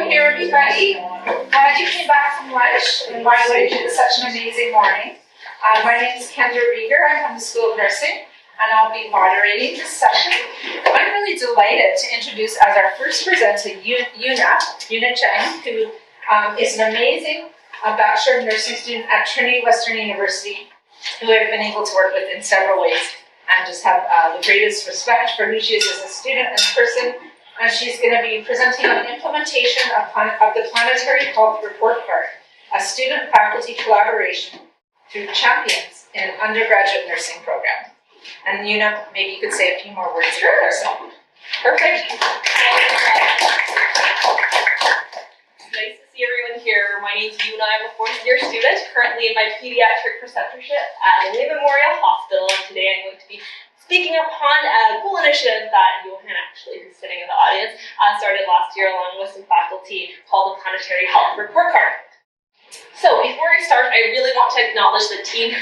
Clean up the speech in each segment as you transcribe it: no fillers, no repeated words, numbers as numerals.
here, everybody. Glad you came back from lunch, and by the way, it was such an amazing morning. My name is Kendra Rieger. I'm from the School of Nursing, and I'll be moderating this session. I'm really delighted to introduce as our first presenter, Una Chang, who is an amazing Bachelor of Nursing student at Trinity Western University, who I've been able to work with in several ways, and just have the greatest respect for who she is as a student and person. And she's going to be presenting on implementation of the Planetary Health Report Card, a student-faculty collaboration through champions in an undergraduate nursing program. And Una, maybe you could say a few more words about yourself. Perfect. Nice to see everyone here. My name is Una. I'm a fourth-year student, currently in my pediatric preceptorship at the Memorial Hospital. And today I'm going to be speaking upon a cool initiative that Johan, actually, who's sitting in the audience, started last year along with some faculty called the Planetary Health Report Card. So before we start, I really want to acknowledge the team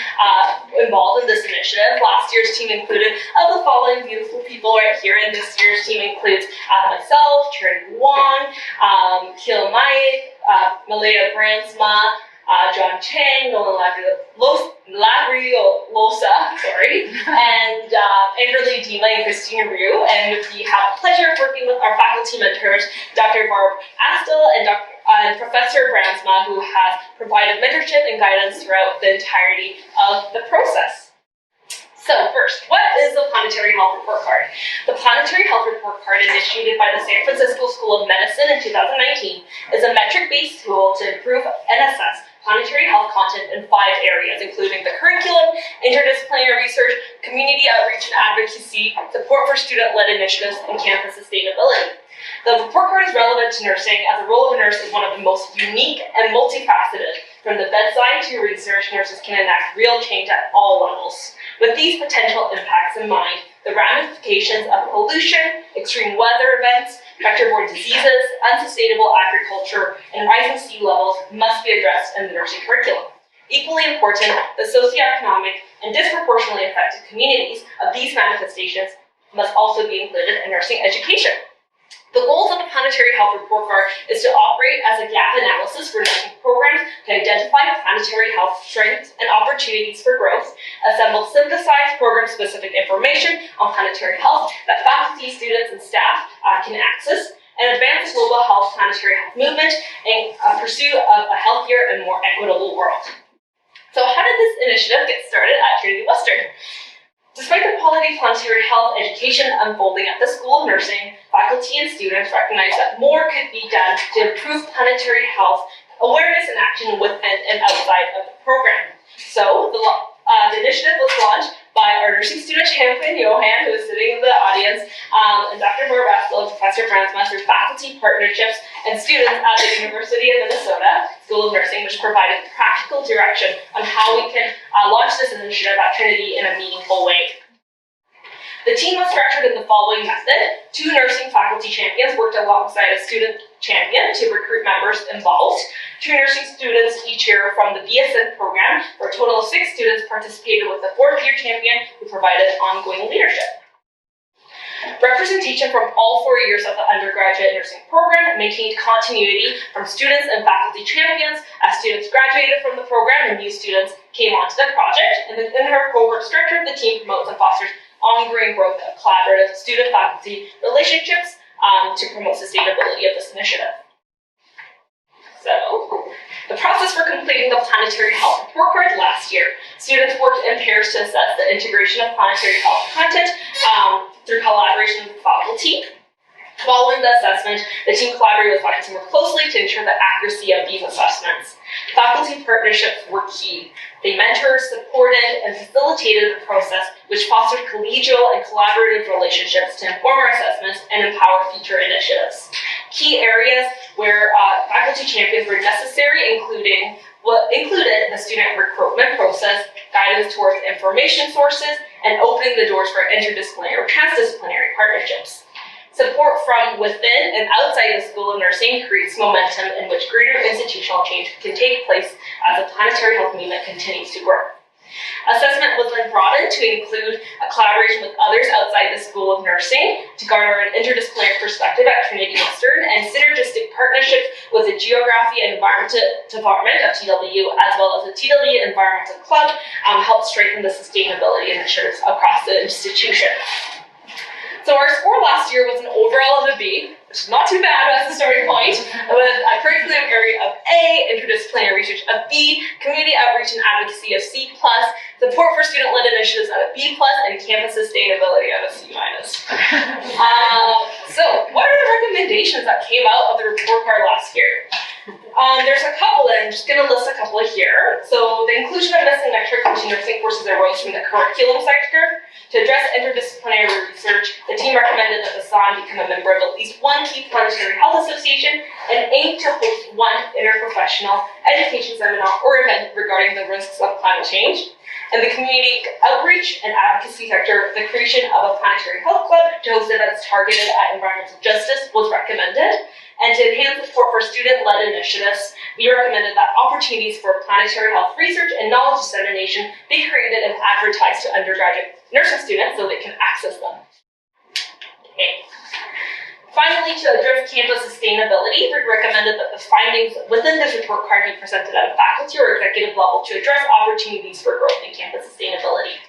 involved in this initiative. Last year's team included the following beautiful people right here, and this year's team includes myself, Trinity, Wong, Kiel, Mayich, Malaya, Brandsma, John, Chang, Nolan, Lagrisola, and Andrew, Dima, and Christina Rue. And we have the pleasure of working with our faculty mentors, Dr. Bouwer, Astle, and Professor Brandsma, who has provided mentorship and guidance throughout the entirety of the process. So first, what is the Planetary Health Report Card? The Planetary Health Report Card, initiated by the San Francisco School of Medicine in 2019, is a metric-based tool to improve and assess planetary health content in 5 areas, including the curriculum, interdisciplinary research, community outreach and advocacy, support for student-led initiatives, and campus sustainability. The report card is relevant to nursing, as the role of a nurse is one of the most unique and multifaceted. From the bedside to research, nurses can enact real change at all levels. With these potential impacts in mind, the ramifications of pollution, extreme weather events, vector-borne diseases, unsustainable agriculture, and rising sea levels must be addressed in the nursing curriculum. Equally important, the socioeconomic and disproportionately affected communities of these manifestations must also be included in nursing education. The goals of the Planetary Health Report Card is to operate as a gap analysis for nursing programs to identify planetary health strengths and opportunities for growth, assemble synthesized program-specific information on planetary health that faculty, students, and staff can access, and advance the global health planetary health movement in pursuit of a healthier and more equitable world. So how did this initiative get started at Trinity Western? Despite the quality planetary health education unfolding at the School of Nursing, faculty and students recognize that more could be done to improve planetary health awareness and action within and outside of the program. So the initiative was launched by our nursing student champion, Johan, who is sitting in the audience, and Dr. Bouwer and Professor Brandsma through faculty partnerships and students at the University of Minnesota School of Nursing, which provided practical direction on how we can launch this initiative at Trinity in a meaningful way. The team was structured in the following method. 2 nursing faculty champions worked alongside a student champion to recruit members involved. 2 nursing students each year from the BSN program, for a total of 6 students participated with the 4th-year champion who provided ongoing leadership. Representation from all 4 years of the undergraduate nursing program maintained continuity from students and faculty champions as students graduated from the program and new students came onto the project. And the inter-cohort structure of the team promotes and fosters ongoing growth of collaborative student-faculty relationships to promote sustainability of this initiative. So, the process for completing the Planetary Health Report Card last year. Students worked in pairs to assess the integration of planetary health content through collaboration with the faculty. Following the assessment, the team collaborated with faculty more closely to ensure the accuracy of these assessments. Faculty partnerships were key. They mentored, supported, and facilitated the process, which fostered collegial and collaborative relationships to inform our assessments and empower future initiatives. Key areas where faculty champions were necessary included the student recruitment process, guidance towards information sources, and opening the doors for interdisciplinary or transdisciplinary partnerships. Support from within and outside the School of Nursing creates momentum in which greater institutional change can take place as the planetary health movement continues to grow. Assessment was then broadened to include a collaboration with others outside the School of Nursing to garner an interdisciplinary perspective at Trinity Western and synergistic partnerships with the Geography and Environment Department of TWU as well as the TWU Environmental Club helped strengthen the sustainability initiatives across the institution. So our score last year was an overall of a B, which is not too bad as a starting point, with a curriculum area of A, interdisciplinary research of B, community outreach and advocacy of C+, support for student-led initiatives at a B+, and campus sustainability at a C-. So what are the recommendations that came out of the report card last year? There's a couple, and I'm just going to list a couple here. So the inclusion of missing extracurricular nursing courses arose from the curriculum sector. To address interdisciplinary research, the team recommended that the SON become a member of at least one key Planetary Health Association and aim to host one interprofessional education seminar or event regarding the risks of climate change. In the community outreach and advocacy sector, the creation of a Planetary Health Club to host events targeted at environmental justice was recommended. And to enhance support for student-led initiatives, we recommended that opportunities for planetary health research and knowledge dissemination be created and advertised to undergraduate nursing students so they can access them. Okay. Finally, to address campus sustainability, we recommended that the findings within this report card be presented at a faculty or executive level to address opportunities for growth in campus sustainability.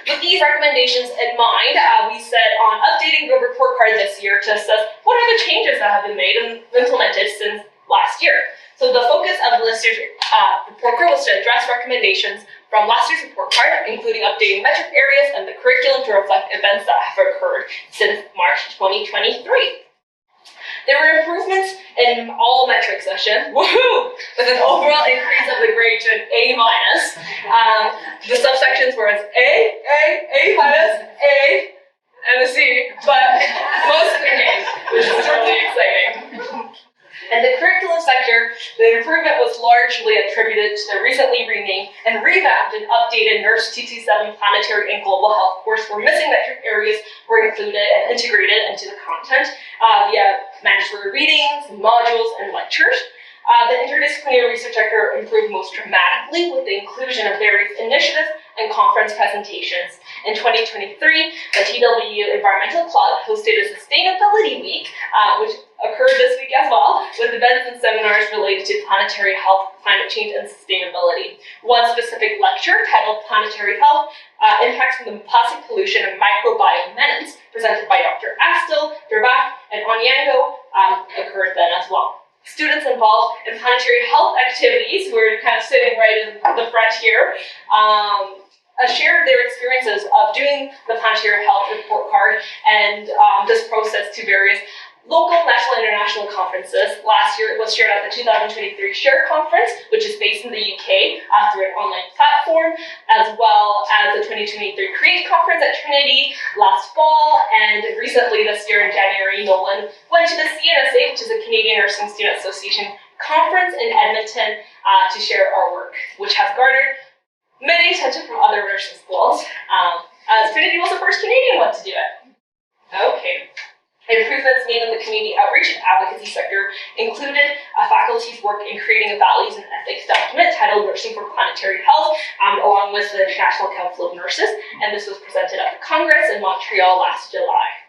With these recommendations in mind, we set on updating the report card this year to assess what are the changes that have been made and implemented since last year. So the focus of this year's report card was to address recommendations from last year's report card, including updating metric areas and the curriculum to reflect events that have occurred since March 2023. There were improvements in all metric sessions, woohoo, with an overall increase of the grade to an A-. The subsections were as A-, A-, and a C, but most of the A's, which is really exciting. In the curriculum sector, the improvement was largely attributed to the recently renamed and revamped and updated Nurse 227 Planetary and Global Health course, where missing metric areas were included and integrated into the content via mandatory readings, modules, and lectures. The interdisciplinary research sector improved most dramatically with the inclusion of various initiatives and conference presentations. In 2023, the TWU Environmental Club hosted a Sustainability Week, which occurred this week as well, with events and seminars related to planetary health, climate change, and sustainability. One specific lecture titled Planetary Health, Impacts from the Plastic Pollution and Microbiome Menace, presented by Dr. Astle, derived, and Onyango, occurred then as well. Students involved in planetary health activities, who are kind of sitting right in the front here, shared their experiences of doing the Planetary Health Report Card and this process to various local, national, and international conferences. Last year, it was shared at the 2023 Share Conference, which is based in the UK through an online platform, as well as the 2023 Create Conference at Trinity last fall, and recently this year in January, Nolan went to the CNSA, which is the Canadian Nursing Student Association Conference in Edmonton to share our work, which has garnered many attention from other nursing schools, as Trinity was the first Canadian one to do it. Okay. Improvements made in the community outreach and advocacy sector included faculty's work in creating a values and ethics document titled Nursing for Planetary Health, along with the International Council of Nurses, and this was presented at the Congress in Montreal last July.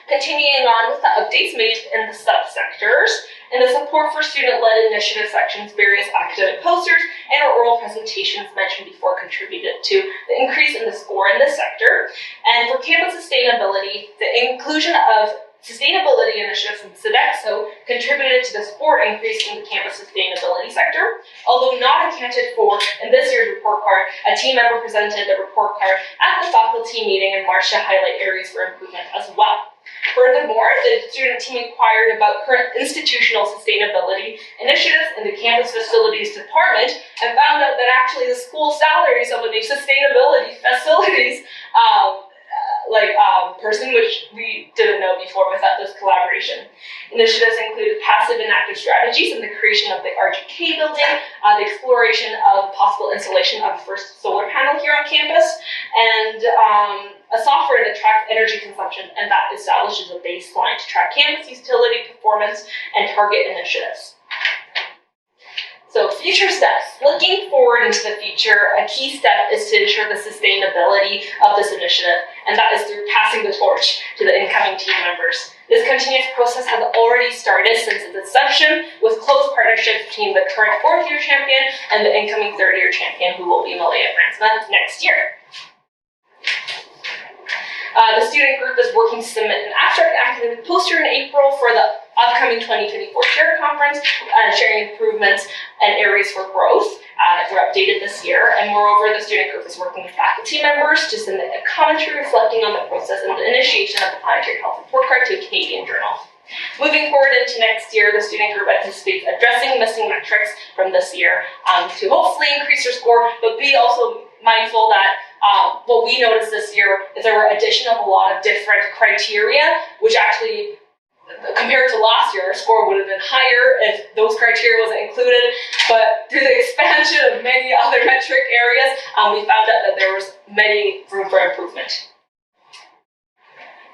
Continuing on with the updates made in the subsectors, in the support for student-led initiative sections, various academic posters and oral presentations mentioned before contributed to the increase in the score in this sector. And for campus sustainability, the inclusion of sustainability initiatives from Sodexo contributed to the score increase in the campus sustainability sector. Although not accounted for in this year's report card, a team member presented the report card at the faculty meeting in March to highlight areas for improvement as well. Furthermore, the student team inquired about current institutional sustainability initiatives in the campus facilities department and found out that actually the school salaries of the sustainability facilities person, which we didn't know before without this collaboration. Initiatives included passive and active strategies in the creation of the RGK building, the exploration of possible installation of the first solar panel here on campus, and a software that tracks energy consumption and that establishes a baseline to track campus utility performance and target initiatives. So future steps. Looking forward into the future, a key step is to ensure the sustainability of this initiative, and that is through passing the torch to the incoming team members. This continuous process has already started since its inception, with close partnerships between the current 4th-year champion and the incoming 3rd-year champion, who will be Malaya Brandsma next year. The student group is working to submit an abstract academic poster in April for the upcoming 2024 Chair Conference, sharing improvements and areas for growth that were updated this year. And moreover, the student group is working with faculty members to submit a commentary reflecting on the process and the initiation of the Planetary Health Report Card to a Canadian journal. Moving forward into next year, the student group anticipates addressing missing metrics from this year to hopefully increase their score, but be also mindful that what we noticed this year is there were addition of a lot of different criteria, which actually, compared to last year, our score would have been higher if those criteria wasn't included. But through the expansion of many other metric areas, we found out that there was many room for improvement.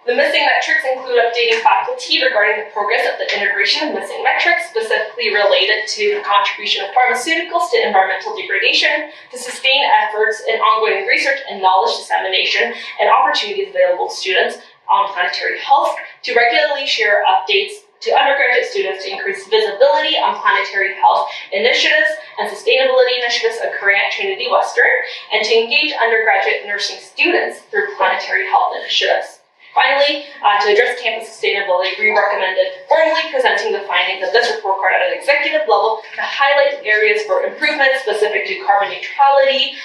The missing metrics include updating faculty regarding the progress of the integration of missing metrics, specifically related to the contribution of pharmaceuticals to environmental degradation, to sustain efforts in ongoing research and knowledge dissemination, and opportunities available to students on planetary health, to regularly share updates to undergraduate students to increase visibility on planetary health initiatives and sustainability initiatives occurring at Trinity Western, and to engage undergraduate nursing students through planetary health initiatives. Finally, to address campus sustainability, we recommended formally presenting the findings of this report card at an executive level to highlight areas for improvement specific to carbon neutrality,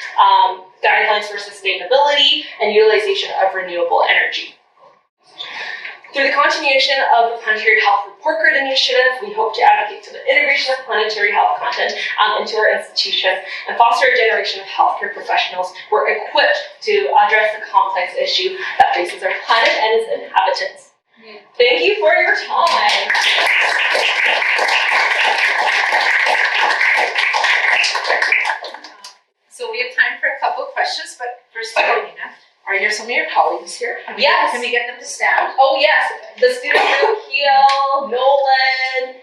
guidelines for sustainability, and utilization of renewable energy. Through the continuation of the Planetary Health Report Card initiative, we hope to advocate for the integration of planetary health content into our institution and foster a generation of healthcare professionals who are equipped to address the complex issue that faces our planet and its inhabitants. Thank you for your time. So we have time for a couple of questions, but first of all, Nina, are there some of your colleagues here? Yes. Can we get them to stand? Oh yes, the student group, Kiel, Nolan,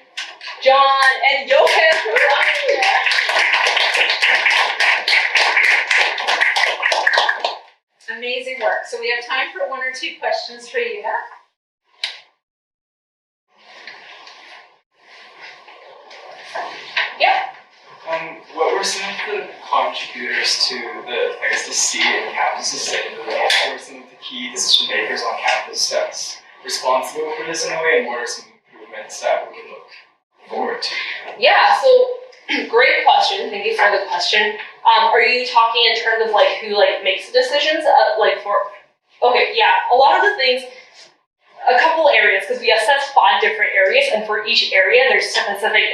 John, and Johan who are here. Amazing work. So we have time for 1 or 2 questions for you. Yeah. What were some of the contributors to the C in campus sustainability? What were some of the key decision makers on campus that's responsible for this in a way, and what are some improvements that we can look forward to? Yeah, so great question. Thank you for the question. Are you talking in terms of who makes the decisions? Okay, yeah, a lot of the things. A couple areas, because we assess 5 different areas, and for each area there's specific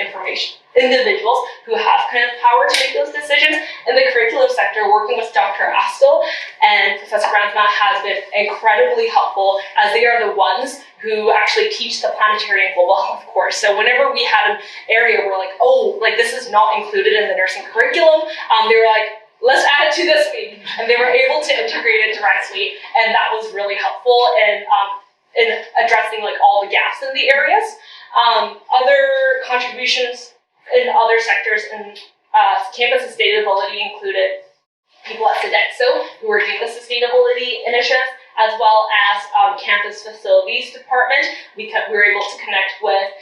individuals who have kind of power to make those decisions. In the curriculum sector, working with Dr. Astle and Professor Brandsma has been incredibly helpful, as they are the ones who actually teach the planetary and global health course. So whenever we had an area where this is not included in the nursing curriculum, they were like, let's add it to this week, and they were able to integrate it directly, and that was really helpful in addressing all the gaps in the areas. Other contributions in other sectors in campus sustainability included people at Sodexo who were doing the sustainability initiatives, as well as campus facilities department. We were able to connect with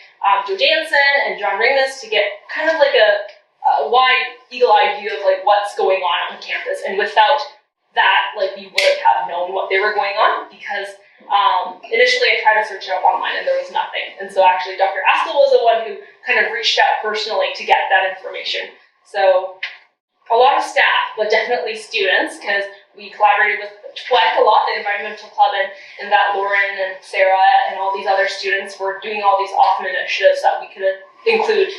Joe Jansen and John Ringness to get kind of a wide, eagle-eyed view of what's going on campus. And without that, we wouldn't have known what they were going on, because initially I tried to search it up online and there was nothing. And so actually Dr. Astle was the one who kind of reached out personally to get that information. So a lot of staff, but definitely students, because we collaborated with TWEC a lot, the environmental club, and that Lauren and Sarah and all these other students were doing all these awesome initiatives that we could include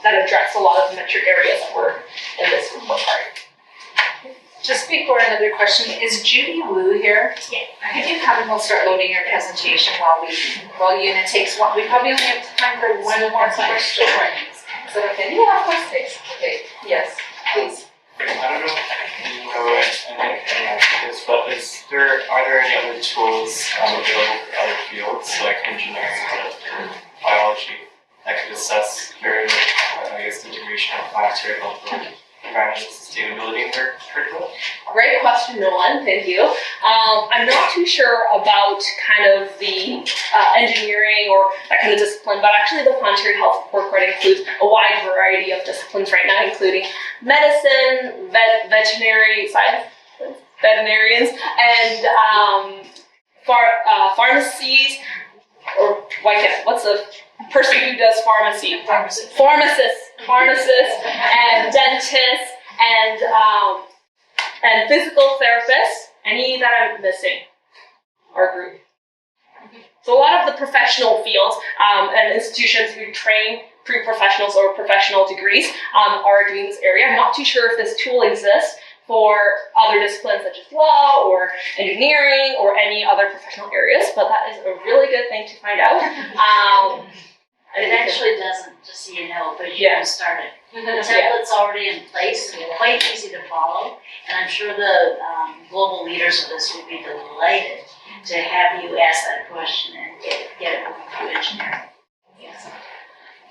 that address a lot of the metric areas that were in this report card. Just before another question, is Judy Wu here? Yeah. Could you come and we'll start loading your presentation while Una takes one. We probably only have time for one more question. Is that okay? Yeah, of course. Thanks. Okay. Yes, please. I don't know if you know anything like this, but are there any other tools available for other fields, like engineering or biology, that could assess the degree integration of planetary health with environmental sustainability in their curriculum? Great question, Nolan. Thank you. I'm not too sure about kind of the engineering or that kind of discipline, but actually the Planetary Health Report Card includes a wide variety of disciplines right now, including medicine, veterinary science, veterinarians, and pharmacies, or what's the person who does pharmacy? Pharmacists, and dentists, and physical therapists. Any that I'm missing? Our group. So a lot of the professional fields and institutions who train pre-professionals or professional degrees are doing this area. I'm not too sure if this tool exists for other disciplines such as law or engineering or any other professional areas, but that is a really good thing to find out. It actually doesn't, just so you know, but you can start it. The template's already in place, and quite easy to follow, and I'm sure the global leaders of this would be delighted to have you ask that question and get it moving through engineering. Yes.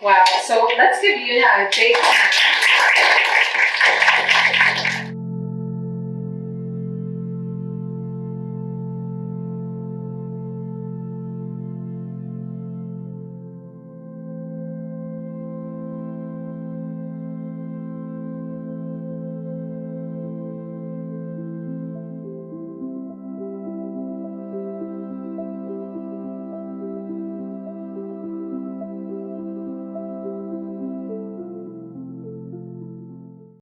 Wow, so let's give Una a big hand.